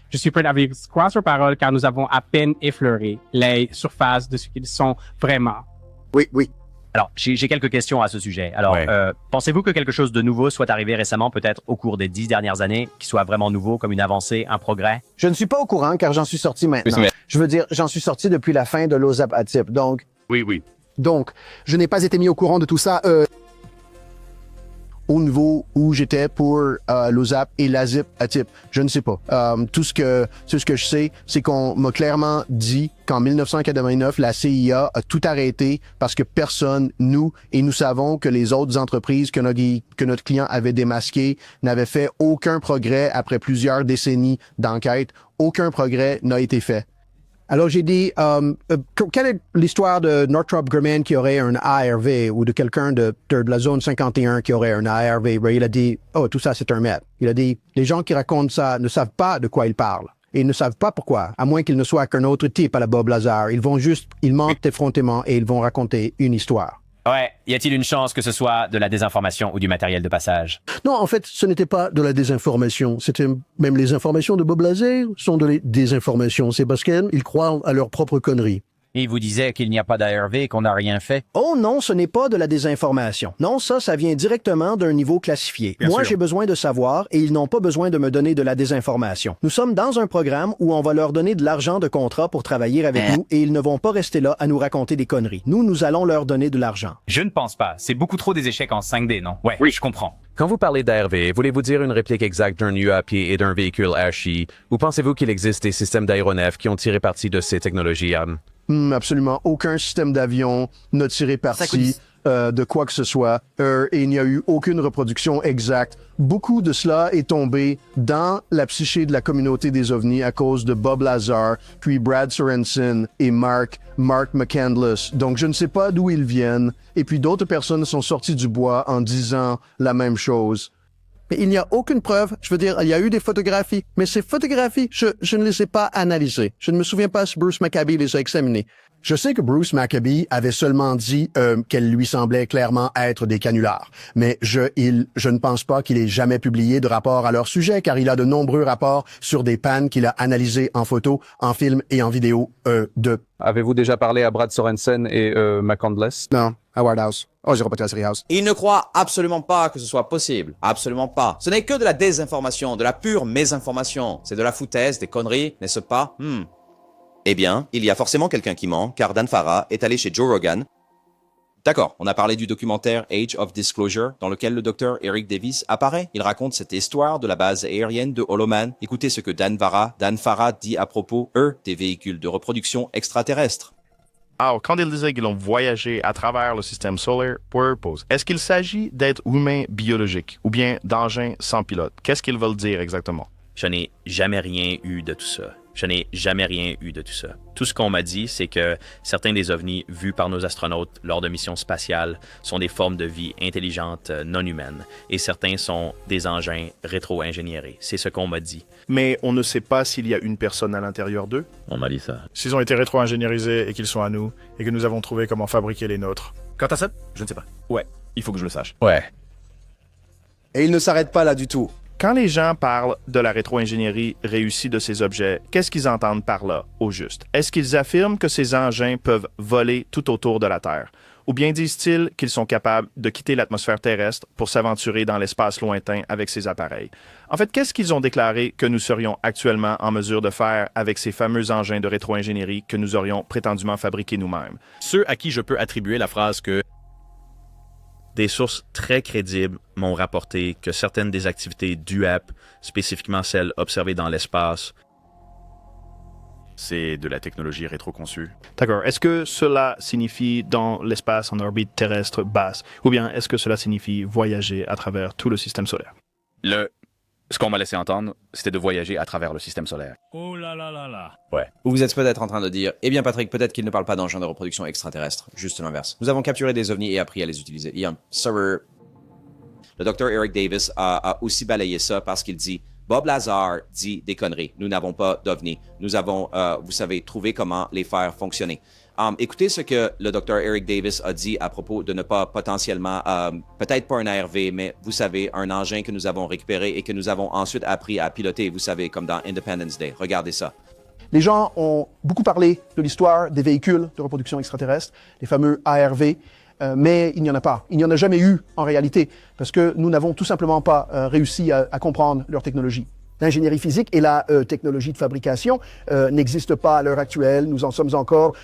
je suis prêt à vous croire sur parole car nous avons à peine effleuré les surfaces de ce qu'ils sont vraiment. Oui. Alors, j'ai quelques questions à ce sujet. Alors, pensez-vous que quelque chose de nouveau soit arrivé récemment, peut-être au cours des 10 dernières années, qui soit vraiment nouveau, comme une avancée, un progrès? Je ne suis pas au courant car j'en suis sorti maintenant. Je veux dire, j'en suis sorti depuis la fin de l'OZAP ATIP, donc... Oui. Donc, je n'ai pas été mis au courant de tout ça, au niveau où j'étais pour l'OZAP et l'AZIP ATIP. Je ne sais pas. Tout ce que je sais, c'est qu'on m'a clairement dit qu'en 1989, la CIA a tout arrêté parce que personne, nous savons que les autres entreprises que notre client avait démasquées n'avaient fait aucun progrès après plusieurs décennies d'enquête. Aucun progrès n'a été fait. Alors j'ai dit, quelle est l'histoire de Northrop Grumman qui aurait un ARV ou de quelqu'un de la zone 51 qui aurait un ARV? Il a dit, tout ça c'est un mythe. Il a dit, les gens qui racontent ça ne savent pas de quoi ils parlent. Et ils ne savent pas pourquoi, à moins qu'ils ne soient qu'un autre type à la Bob Lazar. Ils mentent effrontément et ils vont raconter une histoire. Ouais. Y a-t-il une chance que ce soit de la désinformation ou du matériel de passage? Non, en fait, ce n'était pas de la désinformation. C'était même les informations de Bob Lazar sont de la désinformation. C'est parce qu'ils croient à leurs propres conneries. Il vous disait qu'il n'y a pas d'ARV et qu'on n'a rien fait? Oh non, ce n'est pas de la désinformation. Non, ça vient directement d'un niveau classifié. Moi, j'ai besoin de savoir et ils n'ont pas besoin de me donner de la désinformation. Nous sommes dans un programme où on va leur donner de l'argent de contrat pour travailler avec nous et ils ne vont pas rester là à nous raconter des conneries. Nous allons leur donner de l'argent. Je ne pense pas. C'est beaucoup trop des échecs en 5D, non? Oui, je comprends. Quand vous parlez d'ARV, voulez-vous dire une réplique exacte d'un UAP et d'un véhicule Ashi, ou pensez-vous qu'il existe des systèmes d'aéronefs qui ont tiré parti de ces technologies? Absolument aucun système d'avion n'a tiré parti de quoi que ce soit, et il n'y a eu aucune reproduction exacte. Beaucoup de cela est tombé dans la psyché de la communauté des ovnis à cause de Bob Lazar, puis Brad Sorensen et Mark McCandless. Donc je ne sais pas d'où ils viennent, et puis d'autres personnes sont sorties du bois en disant la même chose. Mais il n'y a aucune preuve. Je veux dire, il y a eu des photographies, mais ces photographies, je ne les ai pas analysées. Je ne me souviens pas si Bruce Maccabee les a examinées. Je sais que Bruce Maccabee avait seulement dit qu'elles lui semblaient clairement être des canulars, mais je ne pense pas qu'il ait jamais publié de rapport à leur sujet, car il a de nombreux rapports sur des pannes qu'il a analysées en photo, en film et en vidéo de... Avez-vous déjà parlé à Brad Sorensen et McCandless? Non, à Wardhouse. Oh, j'ai reparti à Série House. Il ne croit absolument pas que ce soit possible. Absolument pas. Ce n'est que de la désinformation, de la pure mésinformation. C'est de la foutaise, des conneries, n'est-ce pas? Eh bien, il y a forcément quelqu'un qui ment, car Dan Farah est allé chez Joe Rogan. D'accord, on a parlé du documentaire Age of Disclosure, dans lequel le docteur Eric Davis apparaît. Il raconte cette histoire de la base aérienne de Holoman. Écoutez ce que Dan Farah dit à propos, des véhicules de reproduction extraterrestres. Alors, quand ils disaient qu'ils ont voyagé à travers le système solaire, purpose, est-ce qu'il s'agit d'êtres humains biologiques ou bien d'engins sans pilote? Qu'est-ce qu'ils veulent dire exactement? Je n'ai jamais rien eu de tout ça. Tout ce qu'on m'a dit, c'est que certains des ovnis vus par nos astronautes lors de missions spatiales sont des formes de vie intelligentes non humaines, et certains sont des engins rétro-ingénierés. C'est ce qu'on m'a dit. Mais on ne sait pas s'il y a une personne à l'intérieur d'eux? On m'a dit ça. S'ils ont été rétro-ingénierisés et qu'ils sont à nous, et que nous avons trouvé comment fabriquer les nôtres. Quant à ça, je ne sais pas. Ouais, il faut que je le sache. Ouais. Et il ne s'arrête pas là du tout. Quand les gens parlent de la rétro-ingénierie réussie de ces objets, qu'est-ce qu'ils entendent par là, au juste? Est-ce qu'ils affirment que ces engins peuvent voler tout autour de la Terre? Ou bien disent-ils qu'ils sont capables de quitter l'atmosphère terrestre pour s'aventurer dans l'espace lointain avec ces appareils? En fait, qu'est-ce qu'ils ont déclaré que nous serions actuellement en mesure de faire avec ces fameux engins de rétro-ingénierie que nous aurions prétendument fabriqués nous-mêmes? Ceux à qui je peux attribuer la phrase que Des sources très crédibles m'ont rapporté que certaines des activités d'UAP, spécifiquement celles observées dans l'espace, c'est de la technologie rétroconçue. D'accord. Est-ce que cela signifie dans l'espace en orbite terrestre basse? Ou bien est-ce que cela signifie voyager à travers tout le système solaire? Ce qu'on m'a laissé entendre, c'était de voyager à travers le système solaire. Oh là là là là. Ouais. Ou vous êtes peut-être en train de dire, eh bien Patrick, peut-être qu'il ne parle pas d'engins de reproduction extraterrestre. Juste l'inverse. Nous avons capturé des ovnis et appris à les utiliser. Le docteur Eric Davis a aussi balayé ça parce qu'il dit, Bob Lazar dit des conneries. Nous n'avons pas d'ovnis. Nous avons, vous savez, trouvé comment les faire fonctionner. Écoutez ce que le Dr. Eric Davis a dit à propos de ne pas potentiellement, peut-être pas un ARV, mais vous savez, un engin que nous avons récupéré et que nous avons ensuite appris à piloter, vous savez, comme dans Independence Day. Regardez ça. Les gens ont beaucoup parlé de l'histoire des véhicules de reproduction extraterrestre, les fameux ARV, mais il n'y en a pas. Il n'y en a jamais eu en réalité, parce que nous n'avons tout simplement pas réussi à comprendre leur technologie. L'ingénierie physique et la technologie de fabrication n'existent pas à l'heure actuelle. Nous en sommes encore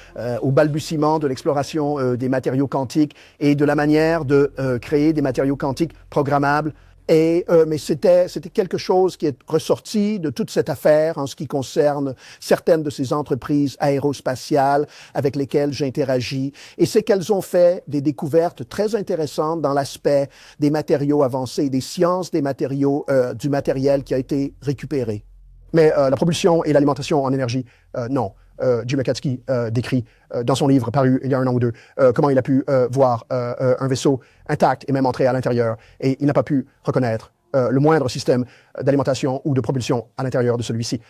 au balbutiement de l'exploration des matériaux quantiques et de la manière de créer des matériaux quantiques programmables. Mais c'était quelque chose qui est ressorti de toute cette affaire en ce qui concerne certaines de ces entreprises aérospatiales avec lesquelles j'interagis. Et c'est qu'elles ont fait des découvertes très intéressantes dans l'aspect des matériaux avancés, des sciences des matériaux, du matériel qui a été récupéré. Mais la propulsion et l'alimentation en énergie, non. Jim McCaskey décrit dans son livre paru il y a 1 an ou 2 comment il a pu voir un vaisseau intact et même entrer à l'intérieur, et il n'a pas pu reconnaître le moindre système d'alimentation ou de propulsion à l'intérieur de celui-ci.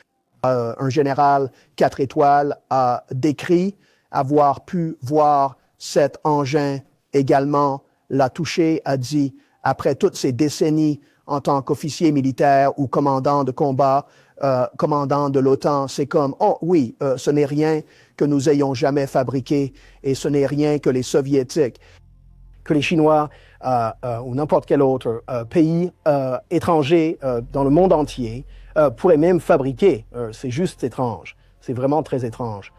Un général 4 étoiles a décrit avoir pu voir cet engin également, l'a touché, a dit, après toutes ces décennies en tant qu'officier militaire ou commandant de combat, commandant de l'OTAN, c'est comme, oh oui, ce n'est rien que nous ayons jamais fabriqué et ce n'est rien que les Soviétiques, que les Chinois ou n'importe quel autre pays étranger dans le monde entier pourraient même fabriquer. C'est juste étrange. C'est vraiment très étrange.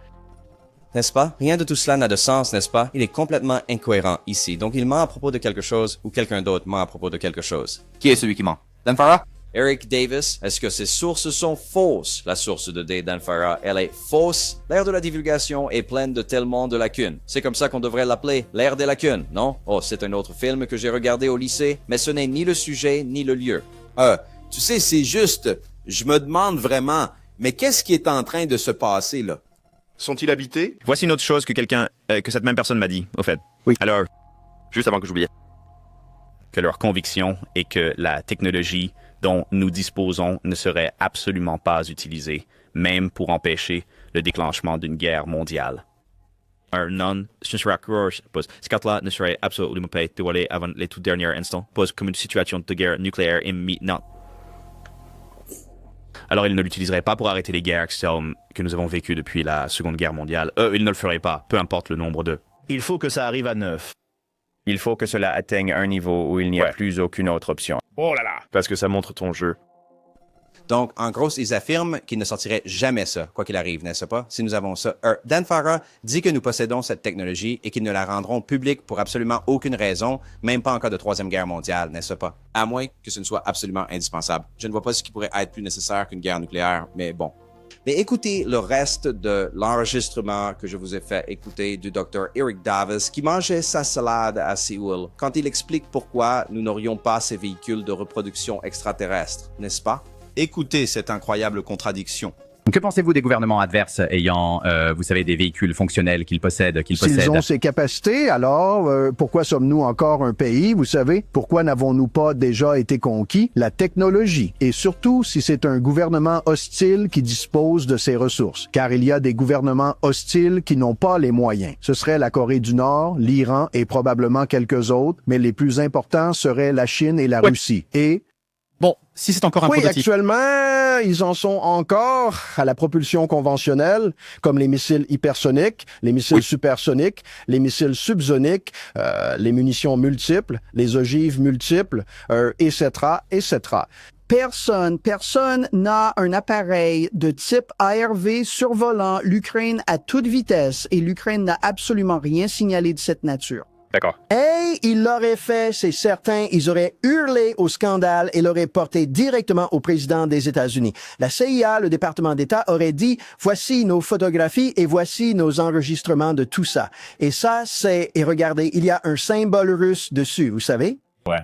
N'est-ce pas? Rien de tout cela n'a de sens, n'est-ce pas? Il est complètement incohérent ici. Donc il ment à propos de quelque chose ou quelqu'un d'autre ment à propos de quelque chose. Qui est celui qui ment? Dan Farah? Eric Davis, est-ce que ces sources sont fausses? La source de Dan Farah, elle est fausse. L'ère de la divulgation est pleine de tellement de lacunes. C'est comme ça qu'on devrait l'appeler, l'ère des lacunes, non? Oh, c'est un autre film que j'ai regardé au lycée, mais ce n'est ni le sujet ni le lieu. Tu sais, c'est juste, je me demande vraiment, mais qu'est-ce qui est en train de se passer, là? Sont-ils habités? Voici une autre chose que cette même personne m'a dit, au fait. Oui. Alors, juste avant que j'oublie. Que leur conviction est que la technologie dont nous disposons ne serait absolument pas utilisée, même pour empêcher le déclenchement d'une guerre mondiale. Ce cas-là ne serait absolument pas dévoilé avant les tout derniers instants, pose comme une situation de guerre nucléaire imminente. Alors ils ne l'utiliseraient pas pour arrêter les guerres externes que nous avons vécues depuis la Seconde Guerre mondiale. Ils ne le feraient pas, peu importe le nombre d'eux. Il faut que ça arrive à 9. Il faut que cela atteigne un niveau où il n'y a plus aucune autre option. Oh là là! Parce que ça montre ton jeu. Donc, en gros, ils affirment qu'ils ne sortiraient jamais ça, quoi qu'il arrive, n'est-ce pas, si nous avons ça. Dan Farah dit que nous possédons cette technologie et qu'ils ne la rendront publique pour absolument aucune raison, même pas en cas de Troisième Guerre mondiale, n'est-ce pas? À moins que ce ne soit absolument indispensable. Je ne vois pas ce qui pourrait être plus nécessaire qu'une guerre nucléaire, mais bon. Mais écoutez le reste de l'enregistrement que je vous ai fait écouter du Dr. Eric Davis qui mangeait sa salade à Séoul quand il explique pourquoi nous n'aurions pas ces véhicules de reproduction extraterrestre, n'est-ce pas? Écoutez cette incroyable contradiction. Que pensez-vous des gouvernements adverses ayant, vous savez, des véhicules fonctionnels qu'ils possèdent? S'ils ont ces capacités, alors pourquoi sommes-nous encore un pays, vous savez? Pourquoi n'avons-nous pas déjà été conquis? La technologie. Et surtout, si c'est un gouvernement hostile qui dispose de ces ressources. Car il y a des gouvernements hostiles qui n'ont pas les moyens. Ce serait la Corée du Nord, l'Iran et probablement quelques autres, mais les plus importants seraient la Chine et la Russie. Et bon, si c'est encore un prototype. Actuellement, ils en sont encore à la propulsion conventionnelle, comme les missiles hypersoniques, les missiles supersoniques, les missiles subsoniques, les munitions multiples, les ogives multiples, etc., etc. Personne n'a un appareil de type ARV survolant l'Ukraine à toute vitesse et l'Ukraine n'a absolument rien signalé de cette nature. D'accord. Et ils l'auraient fait, c'est certain, ils auraient hurlé au scandale et l'auraient porté directement au président des États-Unis. La CIA, le département d'État, aurait dit, voici nos photographies et voici nos enregistrements de tout ça. Et ça, et regardez, il y a un symbole russe dessus, vous savez? Ouais.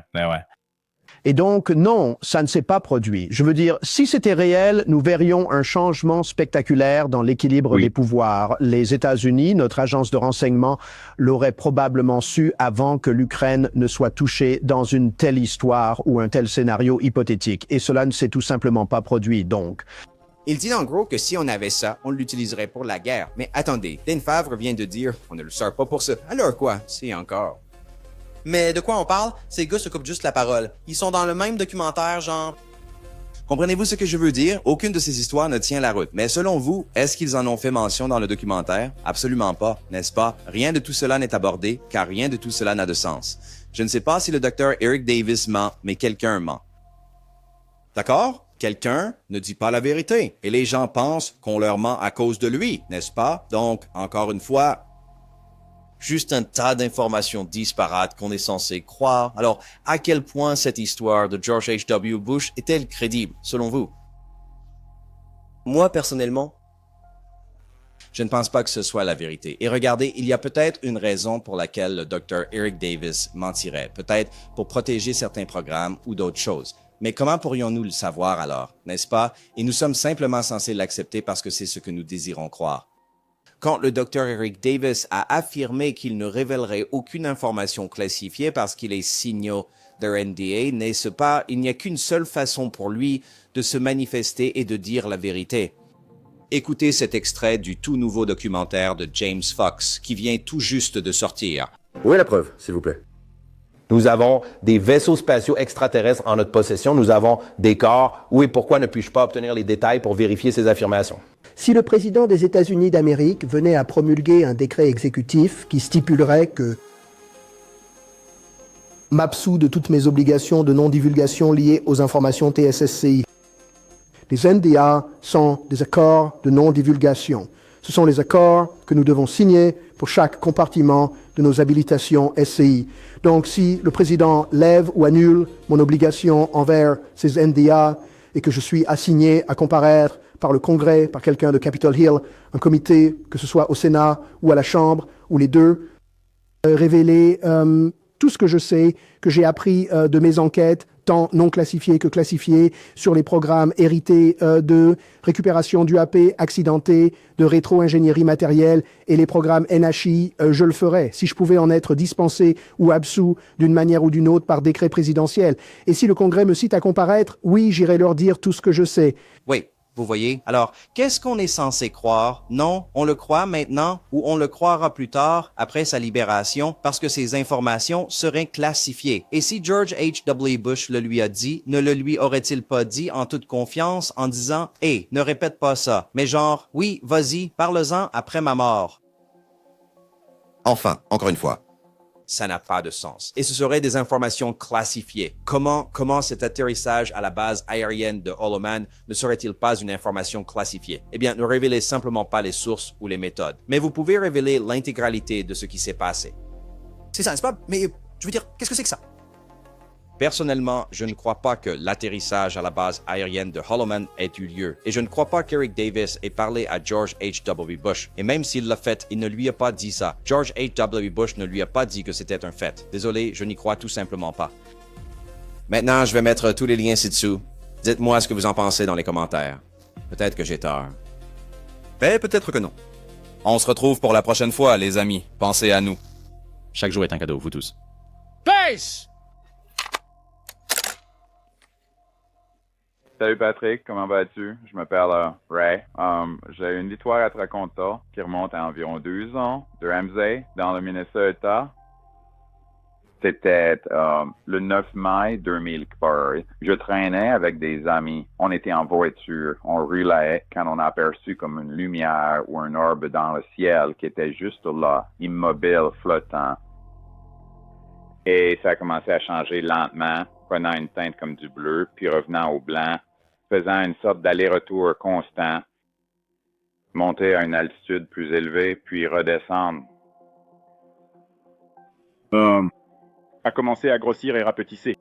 Et donc, non, ça ne s'est pas produit. Je veux dire, si c'était réel, nous verrions un changement spectaculaire dans l'équilibre des pouvoirs. Les États-Unis, notre agence de renseignement, l'auraient probablement su avant que l'Ukraine ne soit touchée dans une telle histoire ou un tel scénario hypothétique. Et cela ne s'est tout simplement pas produit, donc. Il dit en gros que si on avait ça, on l'utiliserait pour la guerre. Mais attendez, Dan Favre vient de dire, on ne le sort pas pour ça. Alors quoi? Si encore. Mais de quoi on parle? Ces gars se coupent juste la parole. Ils sont dans le même documentaire, genre... Comprenez-vous ce que je veux dire? Aucune de ces histoires ne tient la route. Mais selon vous, est-ce qu'ils en ont fait mention dans le documentaire? Absolument pas, n'est-ce pas? Rien de tout cela n'est abordé, car rien de tout cela n'a de sens. Je ne sais pas si le Dr. Eric Davis ment, mais quelqu'un ment. D'accord? Quelqu'un ne dit pas la vérité. Et les gens pensent qu'on leur ment à cause de lui, n'est-ce pas? Donc, encore une fois... juste un tas d'informations disparates qu'on est censé croire. Alors, à quel point cette histoire de George H.W. Bush est-elle crédible, selon vous? Moi, personnellement, je ne pense pas que ce soit la vérité. Et regardez, il y a peut-être une raison pour laquelle le Dr. Eric Davis mentirait. Peut-être pour protéger certains programmes ou d'autres choses. Mais comment pourrions-nous le savoir alors, n'est-ce pas? Et nous sommes simplement censés l'accepter parce que c'est ce que nous désirons croire. Quand le Dr. Eric Davis a affirmé qu'il ne révélerait aucune information classifiée parce qu'il est signaux de NDA, n'est-ce pas, il n'y a qu'une seule façon pour lui de se manifester et de dire la vérité. Écoutez cet extrait du tout nouveau documentaire de James Fox, qui vient tout juste de sortir. Où est la preuve, s'il vous plaît? Nous avons des vaisseaux spatiaux extraterrestres en notre possession. Nous avons des corps. Où et pourquoi ne puis-je pas obtenir les détails pour vérifier ces affirmations? Si le président des États-Unis d'Amérique venait à promulguer un décret exécutif qui stipulerait que m'absous de toutes mes obligations de non-divulgation liées aux informations TSSCI, les NDA sont des accords de non-divulgation. Ce sont les accords que nous devons signer pour chaque compartiment de nos habilitations SCI. Donc, si le président lève ou annule mon obligation envers ces NDA et que je suis assigné à comparaître par le Congrès, par quelqu'un de Capitol Hill, un comité, que ce soit au Sénat ou à la Chambre, ou les deux, révéler tout ce que je sais, que j'ai appris de mes enquêtes, tant non classifiées que classifiées, sur les programmes hérités de récupération d'UAP accidenté, de rétro-ingénierie matérielle et les programmes NHI, je le ferais, si je pouvais en être dispensé ou absous d'une manière ou d'une autre par décret présidentiel. Et si le Congrès me cite à comparaître, oui, j'irai leur dire tout ce que je sais. Oui. Vous voyez? Alors, qu'est-ce qu'on est censé croire? Non, on le croit maintenant ou on le croira plus tard, après sa libération, parce que ces informations seraient classifiées. Et si George H.W. Bush le lui a dit, ne le lui aurait-il pas dit en toute confiance en disant « Hey, ne répète pas ça », mais genre « Oui, vas-y, parle-en après ma mort ». Enfin, encore une fois, ça n'a pas de sens. Et ce seraient des informations classifiées. Comment cet atterrissage à la base aérienne de Holloman ne serait-il pas une information classifiée? Eh bien, ne révélez simplement pas les sources ou les méthodes. Mais vous pouvez révéler l'intégralité de ce qui s'est passé. C'est ça, n'est-ce pas? Mais je veux dire, qu'est-ce que c'est que ça? Personnellement, je ne crois pas que l'atterrissage à la base aérienne de Holloman ait eu lieu. Et je ne crois pas qu'Eric Davis ait parlé à George H.W. Bush. Et même s'il l'a fait, il ne lui a pas dit ça. George H.W. Bush ne lui a pas dit que c'était un fait. Désolé, je n'y crois tout simplement pas. Maintenant, je vais mettre tous les liens ci-dessous. Dites-moi ce que vous en pensez dans les commentaires. Peut-être que j'ai tort. Mais peut-être que non. On se retrouve pour la prochaine fois, les amis. Pensez à nous. Chaque jour est un cadeau, vous tous. Peace! Salut Patrick, comment vas-tu? Je m'appelle Ray. J'ai une histoire à te raconter qui remonte à environ 12 ans de Ramsey, dans le Minnesota. C'était le 9 mai 2014. Je traînais avec des amis. On était en voiture. On roulait quand on a aperçu comme une lumière ou un orbe dans le ciel qui était juste là, immobile, flottant. Et ça a commencé à changer lentement, prenant une teinte comme du bleu, puis revenant au blanc, faisant une sorte d'aller-retour constant, monter à une altitude plus élevée, puis redescendre. A commencé à grossir et rapetisser.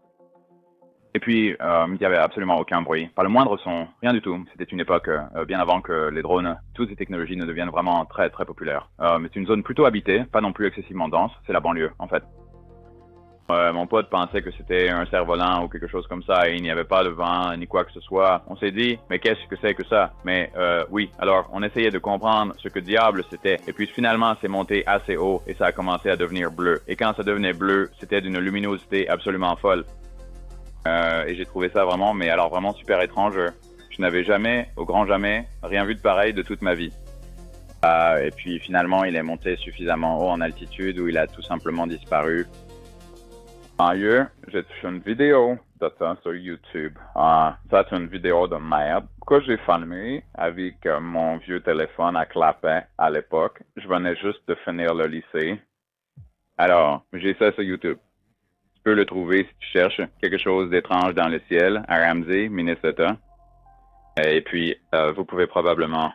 Et puis, il n'y avait absolument aucun bruit, pas le moindre son, rien du tout. C'était une époque bien avant que les drones, toutes ces technologies ne deviennent vraiment très très populaires. Mais c'est une zone plutôt habitée, pas non plus excessivement dense, c'est la banlieue en fait. Mon pote pensait que c'était un cerf-volant ou quelque chose comme ça et il n'y avait pas de vent ni quoi que ce soit. On s'est dit, mais qu'est-ce que c'est que ça? Mais oui, alors on essayait de comprendre ce que diable c'était. Et puis finalement, c'est monté assez haut et ça a commencé à devenir bleu. Et quand ça devenait bleu, c'était d'une luminosité absolument folle. Et j'ai trouvé ça vraiment, mais alors vraiment super étrange. Je n'avais jamais, au grand jamais, rien vu de pareil de toute ma vie. Et puis finalement, il est monté suffisamment haut en altitude où il a tout simplement disparu. Ailleurs, j'ai fait une vidéo de ça sur YouTube. Ça, c'est une vidéo de merde que j'ai filmée avec mon vieux téléphone à clapet à l'époque. Je venais juste de finir le lycée. Alors, j'ai ça sur YouTube. Tu peux le trouver si tu cherches quelque chose d'étrange dans le ciel à Ramsey, Minnesota. Et puis, vous pouvez probablement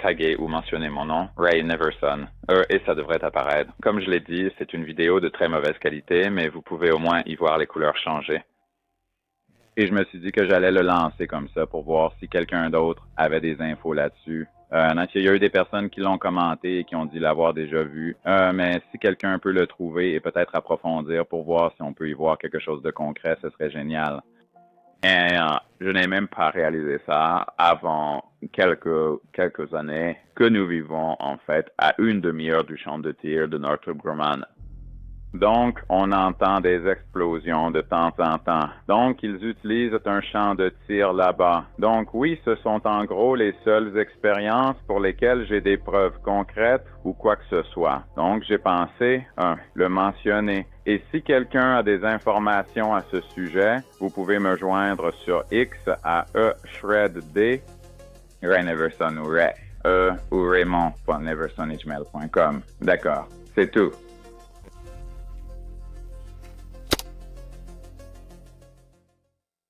taguer ou mentionner mon nom, Ray Neverson, et ça devrait apparaître. Comme je l'ai dit, c'est une vidéo de très mauvaise qualité, mais vous pouvez au moins y voir les couleurs changer. Et je me suis dit que j'allais le lancer comme ça pour voir si quelqu'un d'autre avait des infos là-dessus. Il y a eu des personnes qui l'ont commenté et qui ont dit l'avoir déjà vu, mais si quelqu'un peut le trouver et peut-être approfondir pour voir si on peut y voir quelque chose de concret, ce serait génial. Et je n'ai même pas réalisé ça avant quelques années que nous vivons en fait à une demi-heure du champ de tir de Northrop Grumman. Donc, on entend des explosions de temps en temps. Donc, ils utilisent un champ de tir là-bas. Donc, oui, ce sont en gros les seules expériences pour lesquelles j'ai des preuves concrètes ou quoi que ce soit. Donc, j'ai pensé, le mentionner. Et si quelqu'un a des informations à ce sujet, vous pouvez me joindre sur X à shreddD, Ray Neverson ou Ray, ou Raymond.neversonhmail.com. D'accord, c'est tout.